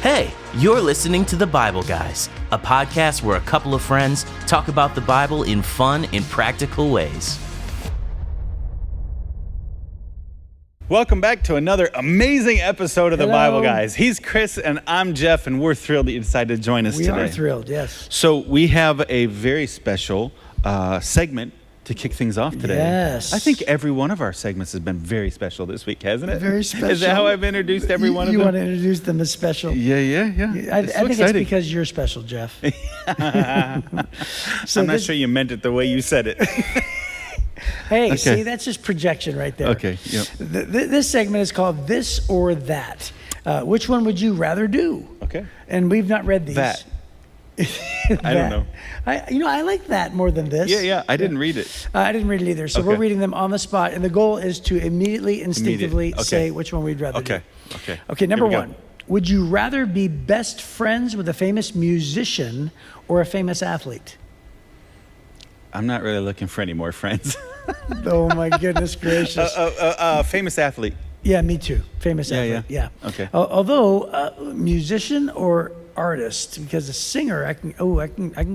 Hey, you're listening to The Bible Guys, a podcast where a couple of friends talk about the Bible in fun and practical ways. Welcome back to another amazing episode of The Hello. Bible Guys. He's Chris and I'm Jeff, and we're thrilled that you decided to join us We today. are thrilled, yes. So we have a very special segment to kick things off today. Yes. I think every one of our segments has been very special this week, hasn't it? Very special. Is that how I've introduced every one of You them? want to introduce them as special? Yeah. I It's so think it's exciting. because you're special, Jeff. I'm not sure you meant it the way you said it. Hey, Okay. see, that's just projection right there. Okay, yep. This segment is called This or That. Which one would you rather do? Okay. And we've not read these. That. I don't know. I like that more than this. Yeah. I didn't read it. I didn't read it either. So we're Okay. reading them on the spot. And the goal is to immediately, instinctively Okay. say which one we'd rather do. Okay. Okay, number Here we go. one. Would you rather be best friends with a famous musician or a famous athlete? I'm not really looking for any more friends. Oh my goodness gracious. Famous athlete. Yeah, me too. Famous Yeah, athlete. Yeah. Okay. Although musician or artist, because a singer, I can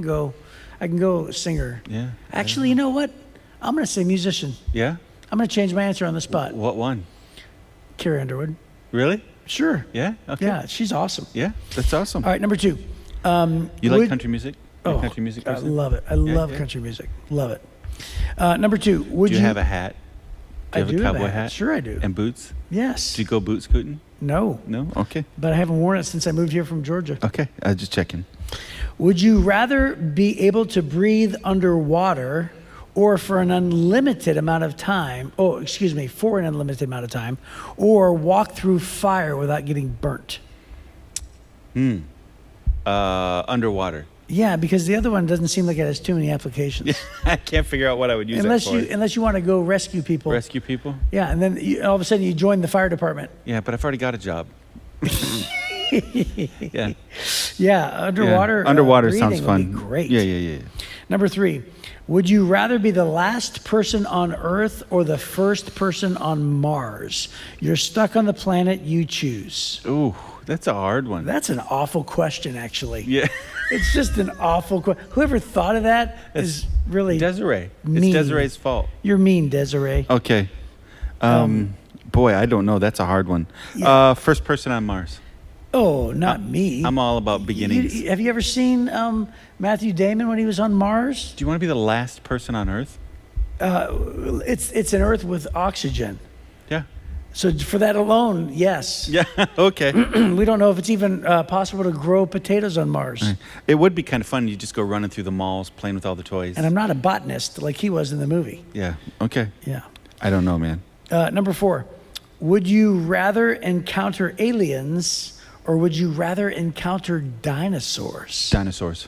go singer. Yeah. Actually, you know what? I'm going to say musician. Yeah? I'm going to change my answer on the spot. What one? Carrie Underwood. Really? Sure. Yeah? Okay. Yeah, she's awesome. Yeah, that's awesome. All right, number two. You like country music? You're a Oh, country music I person? love it. I love yeah. country music. Love it. Number two. Would Do you have a hat? Do you have a cowboy hat? Sure, I do. And boots? Yes. Do you go boot scooting? No, No? Okay. but I haven't worn it since I moved here from Georgia. Okay. I was just checking. Would you rather be able to breathe underwater or for an unlimited amount of time? For an unlimited amount of time, or walk through fire without getting burnt? Underwater. Yeah, because the other one doesn't seem like it has too many applications. I can't figure out what I would use unless that for. you want to go rescue people. Rescue people? Yeah, and then all of a sudden you join the fire department. Yeah, but I've already got a job. Yeah. Yeah, underwater. Underwater breathing sounds would fun. be great. Yeah. Number three, would you rather be the last person on Earth or the first person on Mars? You're stuck on the planet you choose. Ooh, that's a hard one. That's an awful question, actually. Yeah. It's just an awful question. Whoever thought of that is really Desiree. mean. It's Desiree's fault. You're mean, Desiree. Okay. Boy, I don't know. That's a hard one. Yeah. First person on Mars. Oh, not me. I'm all about beginnings. Have you ever seen Matthew Damon when he was on Mars? Do you want to be the last person on Earth? It's an Earth with oxygen. Yeah. So for that alone, yes. Yeah. Okay. We don't know if it's even possible to grow potatoes on Mars. It would be kind of fun. You just go running through the malls, playing with all the toys. And I'm not a botanist like he was in the movie. Yeah. Okay. Yeah. I don't know, man. Number four, would you rather encounter aliens or would you rather encounter dinosaurs? Dinosaurs.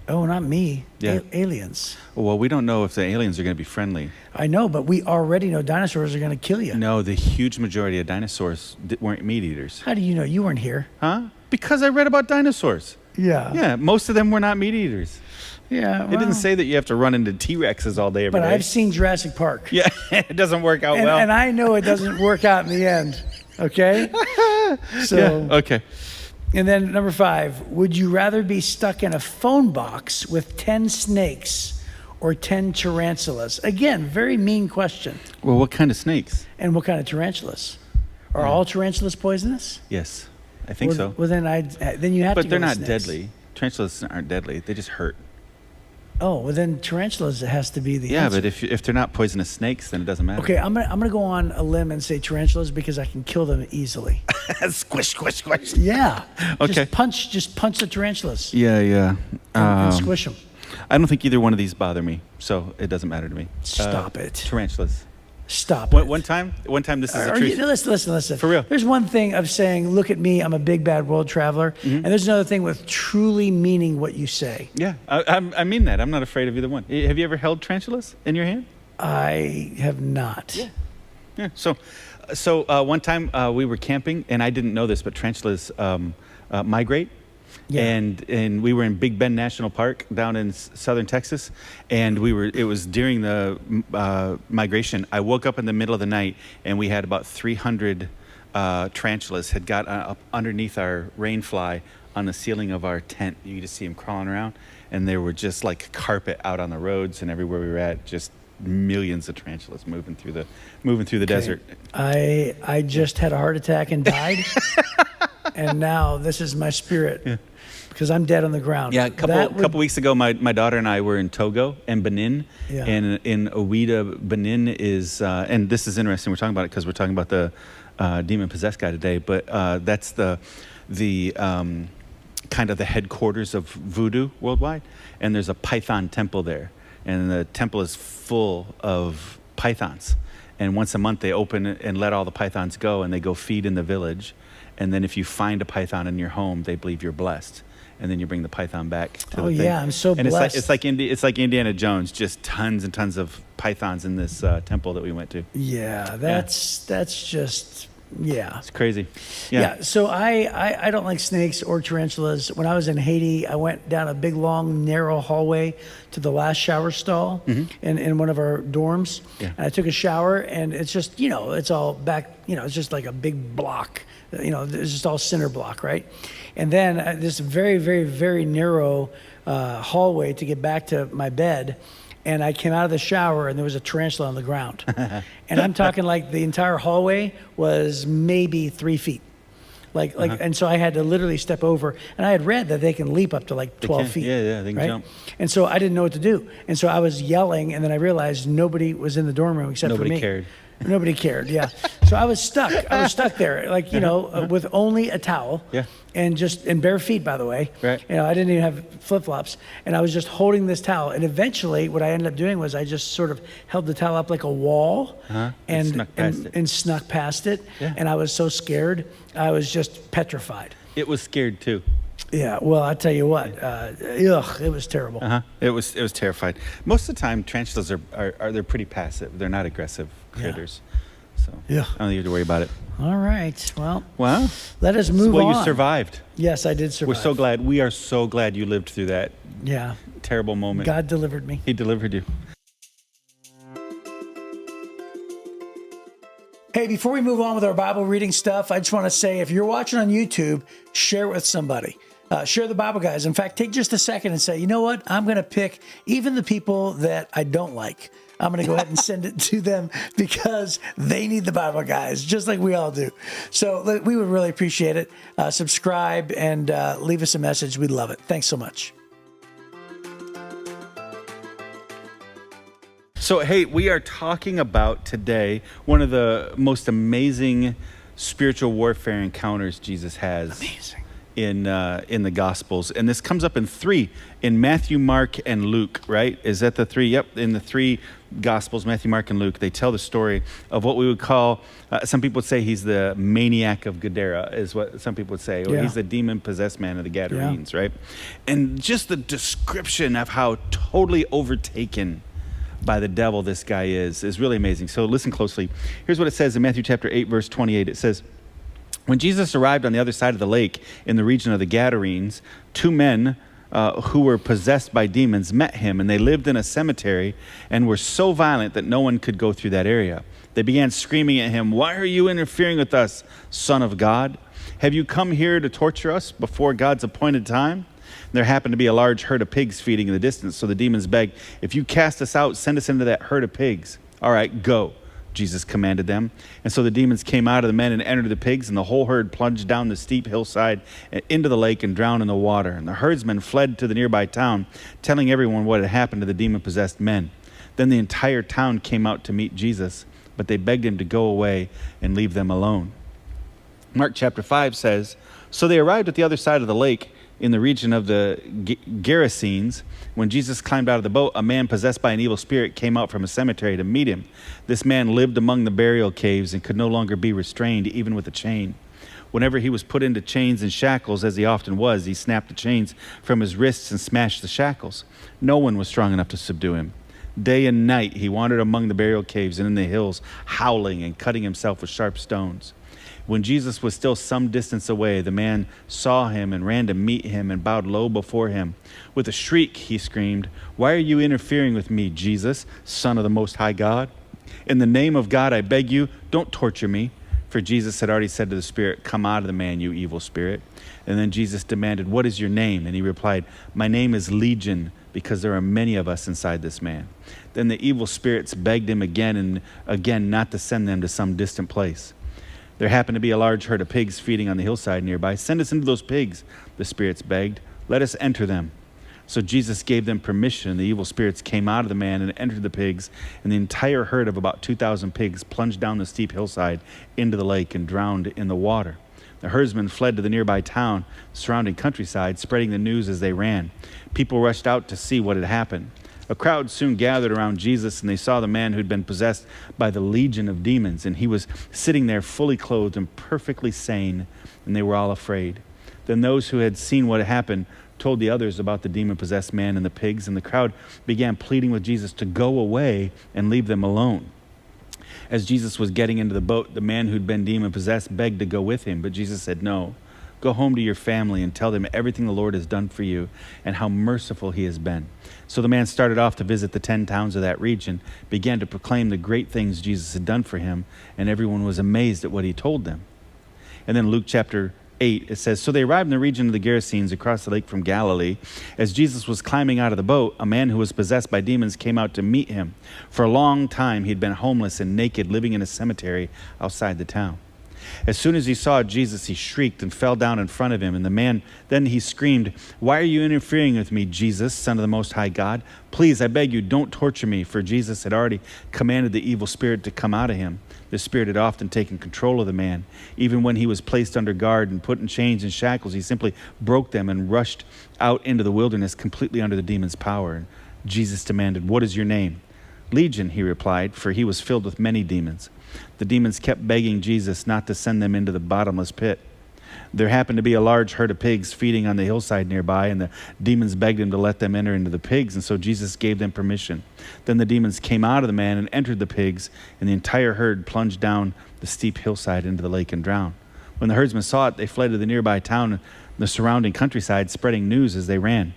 Oh, not me. Yeah. Aliens. Well, we don't know if the aliens are going to be friendly. I know, but we already know dinosaurs are going to kill you. No, the huge majority of dinosaurs weren't meat eaters. How do you know? You weren't here. Huh? Because I read about dinosaurs. Yeah. Yeah, most of them were not meat eaters. Yeah. It didn't say that you have to run into T-Rexes all day every But day. I've seen Jurassic Park. Yeah, it doesn't work out And, well. and I know it doesn't work out in the end. Okay? So, yeah, okay. And then number five, would you rather be stuck in a phone box with 10 snakes or 10 tarantulas? Again, very mean question. Well, what kind of snakes? And what kind of tarantulas? Are all tarantulas poisonous? Yes, I think so. Well, then you have to But go they're with not snakes. deadly. Tarantulas aren't deadly. They just hurt. Oh, well then tarantulas has to be the Yeah, answer. but if they're not poisonous snakes, then it doesn't matter. Okay, I'm gonna go on a limb and say tarantulas because I can kill them easily. Squish, squish, squish. Yeah. Okay. Just punch the tarantulas Yeah. and squish them. I don't think either one of these bother me, so it doesn't matter to me. Stop it. Tarantulas. Stop it. One time, this is the Or truth. listen. For real. There's one thing of saying, look at me, I'm a big bad world traveler. Mm-hmm. And there's another thing with truly meaning what you say. Yeah, I mean that. I'm not afraid of either one. Have you ever held tarantulas in your hand? I have not. Yeah. So one time we were camping, and I didn't know this, but tarantulas migrate. Yeah. And we were in Big Bend National Park down in southern Texas, and it was during the migration. I woke up in the middle of the night, and we had about 300 tarantulas had got up underneath our rain fly on the ceiling of our tent. You could just see them crawling around, and they were just like carpet out on the roads and everywhere we were at. Just millions of tarantulas moving through the desert. I just had a heart attack and died, and now this is my spirit because I'm dead on the ground. Yeah, a couple weeks ago, my daughter and I were in Togo and Benin, and in Ouida, Benin is, and this is interesting. We're talking about it because we're talking about the demon-possessed guy today, but that's the kind of the headquarters of voodoo worldwide, and there's a Python temple there, and the temple is full of pythons, and once a month they open it and let all the pythons go, and they go feed in the village, and then if you find a python in your home, they believe you're blessed, and then you bring the python back to the thing. I'm so and blessed. It's like Indiana Jones, just tons and tons of pythons in this temple that we went to. Yeah, that's just. Yeah. It's crazy. Yeah. So I don't like snakes or tarantulas. When I was in Haiti, I went down a big, long, narrow hallway to the last shower stall in one of our dorms. Yeah. And I took a shower, and it's just, it's all back, it's just like a big block. It's just all cinder block, right? And then this very, very, very narrow hallway to get back to my bed. And I came out of the shower, and there was a tarantula on the ground. And I'm talking like the entire hallway was maybe 3 feet. And so I had to literally step over. And I had read that they can leap up to like 12 feet. Yeah, they can jump. And so I didn't know what to do. And so I was yelling, and then I realized nobody was in the dorm room except for me. Nobody cared. Nobody cared, yeah. So I was stuck. There, with only a towel. Yeah. And bare feet, by the way. Right. I didn't even have flip-flops. And I was just holding this towel. And eventually, what I ended up doing was I just sort of held the towel up like a wall and snuck past it. Yeah. And I was so scared. I was just petrified. It was scared too. Yeah, well, I tell you what, it was terrible. It was terrified. Most of the time, tarantulas they're pretty passive. They're not aggressive critters. So I don't think you have to worry about it. All right, well, let us move on. Well, you survived. Yes, I did survive. We're so glad. We are so glad you lived through that terrible moment. God delivered me. He delivered you. Hey, before we move on with our Bible reading stuff, I just want to say, if you're watching on YouTube, share it with somebody. Share the Bible Guys. In fact, take just a second and say, you know what? I'm going to pick even the people that I don't like. I'm going to go ahead and send it to them because they need the Bible Guys, just like we all do. So we would really appreciate it. Subscribe and leave us a message. We'd love it. Thanks so much. So, hey, we are talking about today one of the most amazing spiritual warfare encounters Jesus has. Amazing. In the Gospels. And this comes up in 3, in Matthew, Mark, and Luke, right? Is that the 3? Yep, in the 3 Gospels, Matthew, Mark, and Luke, they tell the story of what we would call, some people would say he's the maniac of Gadara, is what some people would say, or he's the demon-possessed man of the Gadarenes, right? And just the description of how totally overtaken by the devil this guy is really amazing. So listen closely. Here's what it says in Matthew chapter 8, verse 28. It says, when Jesus arrived on the other side of the lake in the region of the Gadarenes, 2 men who were possessed by demons met him, and they lived in a cemetery and were so violent that no one could go through that area. They began screaming at him, "Why are you interfering with us, Son of God? Have you come here to torture us before God's appointed time?" There happened to be a large herd of pigs feeding in the distance, so the demons begged, "If you cast us out, send us into that herd of pigs." "All right, go," Jesus commanded them. And so the demons came out of the men and entered the pigs, and the whole herd plunged down the steep hillside into the lake and drowned in the water. And the herdsmen fled to the nearby town, telling everyone what had happened to the demon-possessed men. Then the entire town came out to meet Jesus, but they begged him to go away and leave them alone. Mark chapter 5 says, so they arrived at the other side of the lake in the region of the Gerasenes. When Jesus climbed out of the boat, a man possessed by an evil spirit came out from a cemetery to meet him. This man lived among the burial caves and could no longer be restrained, even with a chain. Whenever he was put into chains and shackles, as he often was, he snapped the chains from his wrists and smashed the shackles. No one was strong enough to subdue him. Day and night he wandered among the burial caves and in the hills, howling and cutting himself with sharp stones. When Jesus was still some distance away, the man saw him and ran to meet him and bowed low before him. With a shriek, he screamed, "Why are you interfering with me, Jesus, Son of the Most High God? In the name of God, I beg you, don't torture me, For Jesus had already said to the spirit, "Come out of the man, you evil spirit." And then Jesus demanded, "What is your name?" And he replied, "My name is Legion, because there are many of us inside this man." Then the evil spirits begged him again and again not to send them to some distant place. There happened to be a large herd of pigs feeding on the hillside nearby. "Send us into those pigs," the spirits begged. "Let us enter them." So Jesus gave them permission. The evil spirits came out of the man and entered the pigs, and the entire herd of about 2,000 pigs plunged down the steep hillside into the lake and drowned in the water. The herdsmen fled to the nearby town, surrounding countryside, spreading the news as they ran. People rushed out to see what had happened. A crowd soon gathered around Jesus, and they saw the man who'd been possessed by the legion of demons, and he was sitting there fully clothed and perfectly sane, and they were all afraid. Then those who had seen what had happened told the others about the demon-possessed man and the pigs, and the crowd began pleading with Jesus to go away and leave them alone. As Jesus was getting into the boat, the man who'd been demon-possessed begged to go with him, but Jesus said, "No, go home to your family and tell them everything the Lord has done for you and how merciful he has been." So the man started off to visit the 10 towns of that region, began to proclaim the great things Jesus had done for him, and everyone was amazed at what he told them. And then Luke chapter 8, it says, "So they arrived in the region of the Gerasenes across the lake from Galilee. As Jesus was climbing out of the boat, a man who was possessed by demons came out to meet him. For a long time he'd been homeless and naked, living in a cemetery outside the town. As soon as he saw Jesus, he shrieked and fell down in front of him. And the man, then he screamed, 'Why are you interfering with me, Jesus, Son of the Most High God? Please, I beg you, don't torture me.' For Jesus had already commanded the evil spirit to come out of him. The spirit had often taken control of the man. Even when he was placed under guard and put in chains and shackles, he simply broke them and rushed out into the wilderness completely under the demon's power. And Jesus demanded, 'What is your name?' 'Legion,' he replied, for he was filled with many demons. The demons kept begging Jesus not to send them into the bottomless pit. There happened to be a large herd of pigs feeding on the hillside nearby, and the demons begged him to let them enter into the pigs, and so Jesus gave them permission. Then the demons came out of the man and entered the pigs, and the entire herd plunged down the steep hillside into the lake and drowned. When the herdsmen saw it, they fled to the nearby town and the surrounding countryside, spreading news as they ran.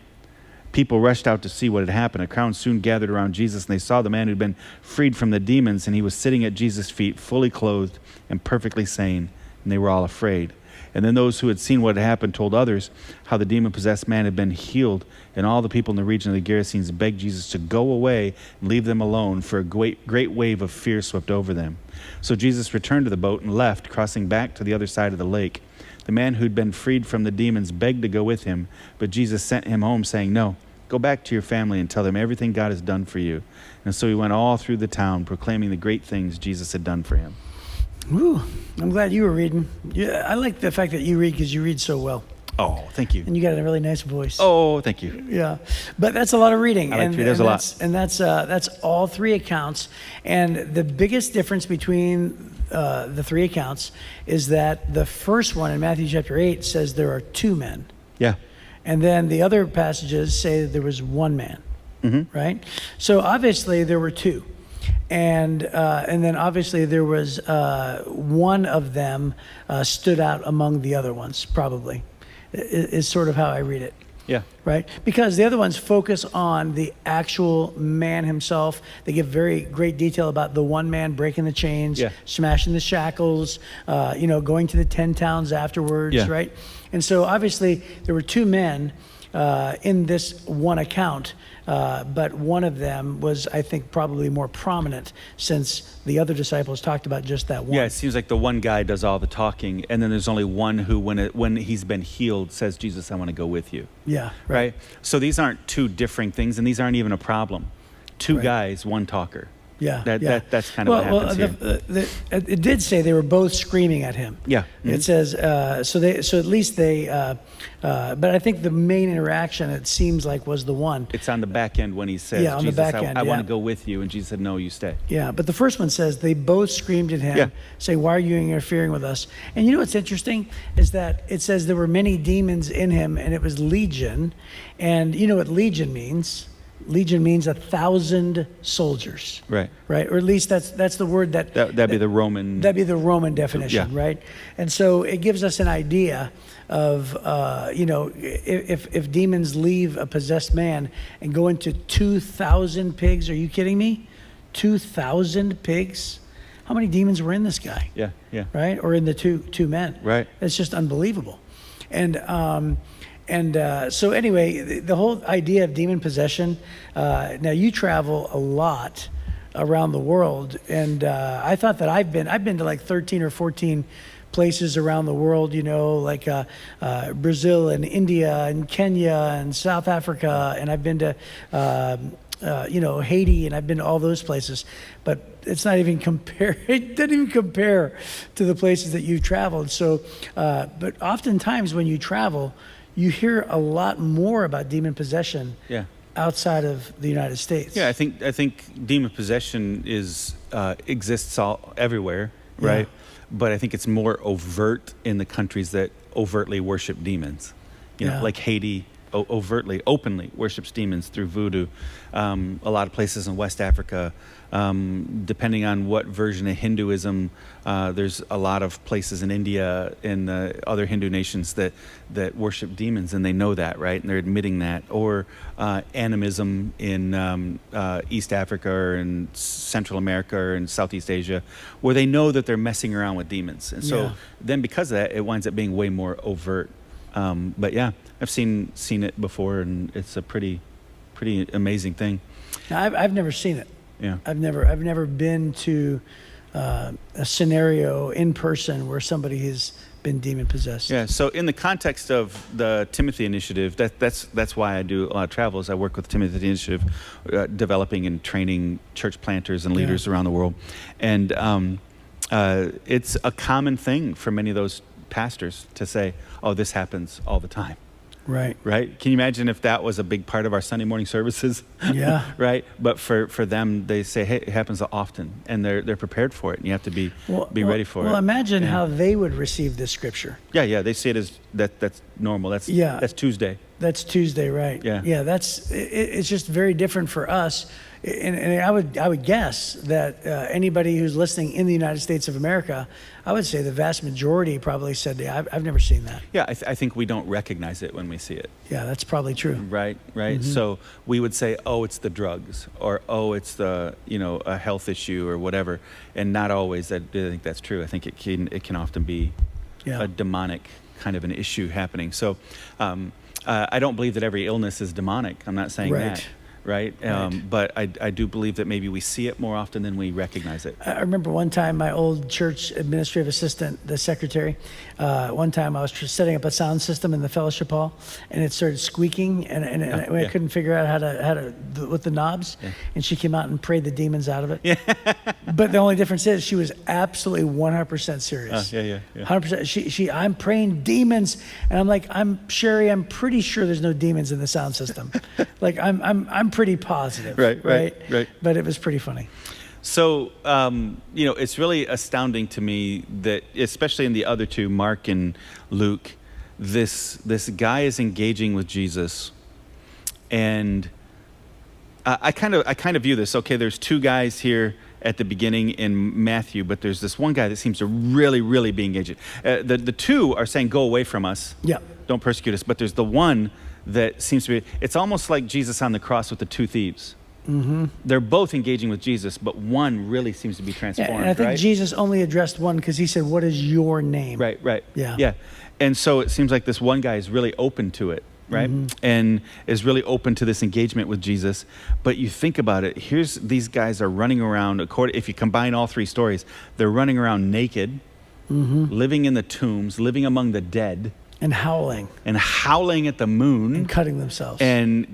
People rushed out to see what had happened. A crowd soon gathered around Jesus, and they saw the man who'd been freed from the demons, and he was sitting at Jesus' feet, fully clothed and perfectly sane, and they were all afraid. And then those who had seen what had happened told others how the demon-possessed man had been healed, and all the people in the region of the Gerasenes begged Jesus to go away and leave them alone, for a great wave of fear swept over them. So Jesus returned to the boat and left, crossing back to the other side of the lake. The man who'd been freed from the demons begged to go with him, but Jesus sent him home, saying, "No, go back to your family and tell them everything God has done for you." And so he went all through the town, proclaiming the great things Jesus had done for him. Ooh, I'm glad you were reading. Yeah, I like the fact that you read because you read so well. Oh, thank you. And you got a really nice voice. Oh, thank you. Yeah, but that's a lot of reading. I like to read. There's a lot. And that's all three accounts. And the biggest difference between the three accounts is that the first one in Matthew chapter 8 says there are two men. Yeah. And then the other passages say that there was one man, right? So obviously there were two. And then obviously there was one of them stood out among the other ones, probably, is sort of how I read it. Yeah. Right? Because the other ones focus on the actual man himself. They give very great detail about the one man breaking the chains, smashing the shackles, going to the 10 towns afterwards, right? And so obviously there were two men in this one account, but one of them was, I think, probably more prominent since the other disciples talked about just that one. Yeah, it seems like the one guy does all the talking, and then there's only one who, when he's been healed, says, "Jesus, I want to go with you." Yeah. Right? So these aren't two different things, and these aren't even a problem. Two guys, one talker. Yeah, That's kind of what happens here. It did say they were both screaming at him. Yeah. It says, so at least but I think the main interaction, it seems like, was the one. It's on the back end when he says, on "Jesus, the back end, I want to go with you." And Jesus said, "No, you stay." Yeah, but the first one says they both screamed at him, saying, "Why are you interfering with us?" And you know what's interesting is that it says there were many demons in him, and it was legion. And you know what legion means? Legion means 1,000 soldiers. Right. Right. Or at least that's the word that'd be the Roman. That'd be the Roman definition, right? And so it gives us an idea of if demons leave a possessed man and go into 2,000 pigs. Are you kidding me? 2,000 pigs. how many demons were in this guy? Yeah, yeah. Right? Or in the two men. Right. It's just unbelievable. And so anyway, the whole idea of demon possession, now you travel a lot around the world, and I thought that I've been to like 13 or 14 places around the world, like Brazil and India and Kenya and South Africa, and I've been to Haiti, and I've been to all those places, but it's not even compare. It doesn't even compare to the places that you've traveled. So, but oftentimes when you travel, you hear a lot more about demon possession. Yeah. Outside of the United States. Yeah, I think demon possession exists everywhere, right? Yeah. But I think it's more overt in the countries that overtly worship demons. You know, like Haiti openly worships demons through voodoo. A lot of places in West Africa, depending on what version of Hinduism, there's a lot of places in India and the other Hindu nations that worship demons, and they know that, right? And they're admitting that. Or animism in East Africa or in Central America or in Southeast Asia, where they know that they're messing around with demons. And so then because of that, it winds up being way more overt. But yeah, I've seen it before, and it's a pretty amazing thing. Now, I've never seen it. Yeah. I've never been to a scenario in person where somebody has been demon possessed. Yeah. So in the context of the Timothy Initiative, that's why I do a lot of travel. Is I work with the Timothy Initiative, developing and training church planters and leaders around the world, and it's a common thing for many of those pastors to say, "Oh, this happens all the time." Right. Right. Can you imagine if that was a big part of our Sunday morning services? Yeah. Right. But for them, they say, hey, it happens often, and they're prepared for it, and you have to be ready for it. Well, imagine how they would receive this scripture. Yeah. They see it as that's normal. That's Tuesday. That's Tuesday, right? Yeah. Yeah. It's just very different for us. And I would guess that anybody who's listening in the United States of America, I would say the vast majority probably said, yeah, I've never seen that. Yeah, I think we don't recognize it when we see it. Yeah, that's probably true. Right. Mm-hmm. So we would say, oh, it's the drugs, or oh, it's the a health issue or whatever, and not always. I think that's true. I think it can often be a demonic kind of an issue happening. So I don't believe that every illness is demonic. I'm not saying that. Right. But I do believe that maybe we see it more often than we recognize it. I remember one time my old church administrative assistant, the secretary, one time I was setting up a sound system in the fellowship hall, and it started squeaking, and I couldn't figure out how to with the knobs, and she came out and prayed the demons out of it. Yeah. But the only difference is she was absolutely 100% serious. 100%. I'm praying demons, and I'm like, Sherry, I'm pretty sure there's no demons in the sound system. Like I'm pretty positive. Right. But it was pretty funny. So, it's really astounding to me that, especially in the other two, Mark and Luke, this guy is engaging with Jesus, and I kind of view this. Okay, there's two guys here at the beginning in Matthew, but there's this one guy that seems to really, really be engaging. The two are saying, "Go away from us. Yeah. Don't persecute us." But there's the one that seems to be. It's almost like Jesus on the cross with the two thieves. Mm-hmm. They're both engaging with Jesus, but one really seems to be transformed. Yeah, and I think Jesus only addressed one because he said, "What is your name?" Right. Yeah. And so it seems like this one guy is really open to it, right? Mm-hmm. And is really open to this engagement with Jesus. But you think about it, these guys are running around, if you combine all three stories, they're running around naked, living in the tombs, living among the dead. And howling at the moon. And cutting themselves. And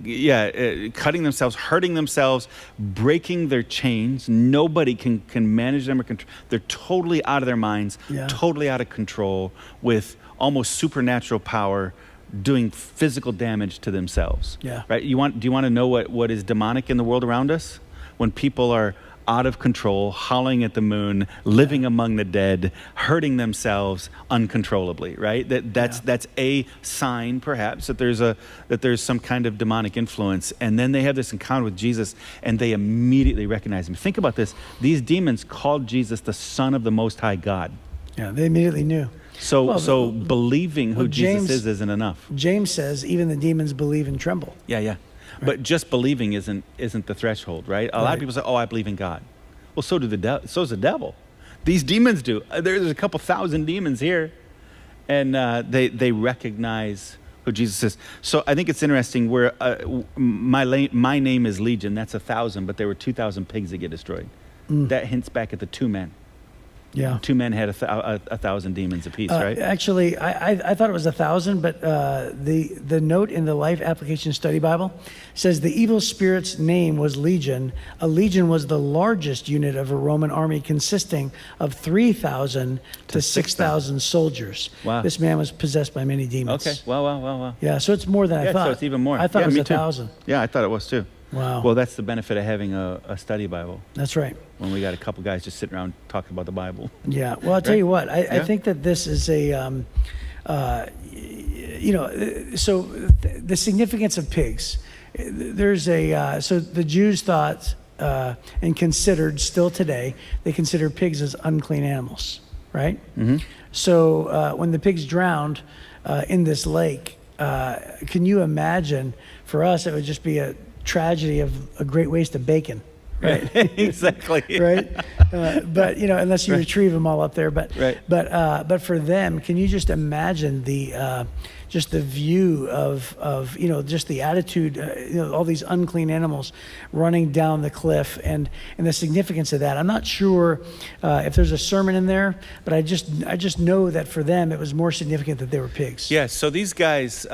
cutting themselves, hurting themselves, breaking their chains. Nobody can manage them or control. They're totally out of their minds, totally out of control, with almost supernatural power, doing physical damage to themselves. Yeah. Right? Do you want to know what is demonic in the world around us? When people are out of control, howling at the moon, living among the dead, hurting themselves uncontrollably, right? That's a sign, perhaps, that there's some kind of demonic influence. And then they have this encounter with Jesus, and they immediately recognize him. Think about this. These demons called Jesus the Son of the Most High God. Yeah, they immediately knew. So believing who Jesus is isn't enough. James says even the demons believe and tremble. Yeah. But just believing isn't the threshold, right? A lot of people say, "Oh, I believe in God." Well, so's the devil. These demons do. There's a couple thousand demons here. And they recognize who Jesus is. So I think it's interesting where my name is Legion. That's 1,000, but there were 2,000 pigs that get destroyed. That hints back at the 2 men. Yeah. 2 men had 1,000 demons apiece, right? Actually, I thought it was 1,000, but the note in the Life Application Study Bible says the evil spirit's name was Legion. A legion was the largest unit of a Roman army, consisting of 3,000 to 6,000 soldiers. Wow. This man was possessed by many demons. Okay. Wow. Yeah, so it's more than I thought. So it's even more. I thought it was me too. 1,000. Yeah, I thought it was too. Wow. Well, that's the benefit of having a study Bible. That's right. When we got a couple guys just sitting around talking about the Bible. Yeah. Well, I'll tell you what. I think that this is a, so the significance of pigs. There's so the Jews thought and considered still today, they consider pigs as unclean animals, right? Mm-hmm. So when the pigs drowned in this lake, can you imagine, for us, it would just be a tragedy of a great waste of bacon. Right. Exactly. Right. But unless you retrieve them all up there. But for them, can you just imagine the just the view of just the attitude, all these unclean animals running down the cliff and the significance of that. I'm not sure if there's a sermon in there, but I just know that for them it was more significant that they were pigs. Yeah. So these guys.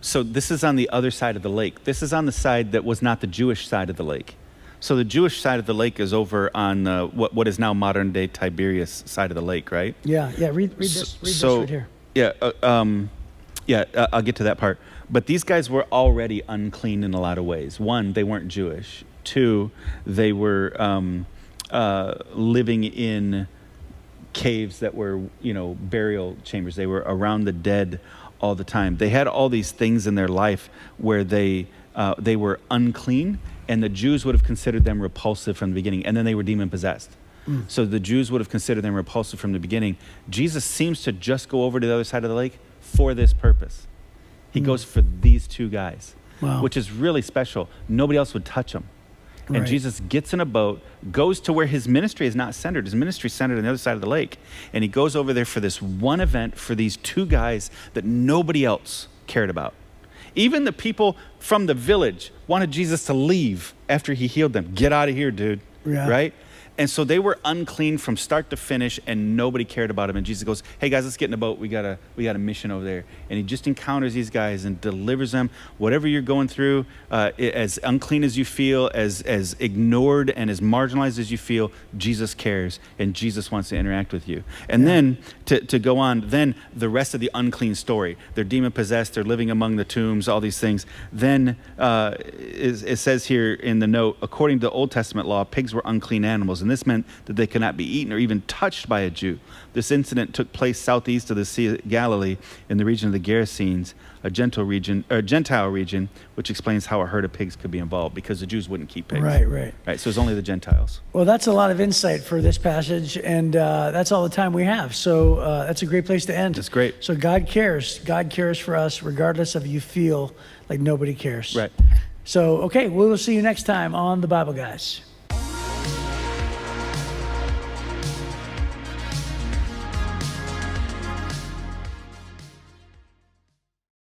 So this is on the other side of the lake. This is on the side that was not the Jewish side of the lake. So the Jewish side of the lake is over on what is now modern day Tiberias side of the lake, right? Yeah. Read this right here. Yeah, I'll get to that part. But these guys were already unclean in a lot of ways. One, they weren't Jewish. Two, they were living in caves that were, burial chambers. They were around the dead all the time. They had all these things in their life where they were unclean, and the Jews would have considered them repulsive from the beginning, and then they were demon-possessed. So the Jews would have considered them repulsive from the beginning. Jesus seems to just go over to the other side of the lake for this purpose. He goes for these 2 guys, which is really special. Nobody else would touch them. And Right. Jesus gets in a boat, goes to where his ministry is not centered. His ministry is centered on the other side of the lake. And he goes over there for this one event for these 2 guys that nobody else cared about. Even the people from the village wanted Jesus to leave after he healed them. Get out of here, dude. Yeah. Right? And so they were unclean from start to finish, and nobody cared about him. And Jesus goes, hey guys, let's get in the boat. We got a mission over there. And he just encounters these guys and delivers them. Whatever you're going through, as unclean as you feel, as ignored and as marginalized as you feel, Jesus cares, and Jesus wants to interact with you. And then to go on, then the rest of the unclean story. They're demon possessed. They're living among the tombs. All these things. Then it says here in the note, according to the Old Testament law, pigs were unclean animals. And this meant that they could not be eaten or even touched by a Jew. This incident took place southeast of the Sea of Galilee in the region of the Gerasenes, a Gentile region, which explains how a herd of pigs could be involved, because the Jews wouldn't keep pigs. Right. So it's only the Gentiles. Well, that's a lot of insight for this passage, and that's all the time we have. So that's a great place to end. That's great. So God cares. God cares for us, regardless of you feel like nobody cares. Right. So, okay, we will see you next time on The Bible Guys.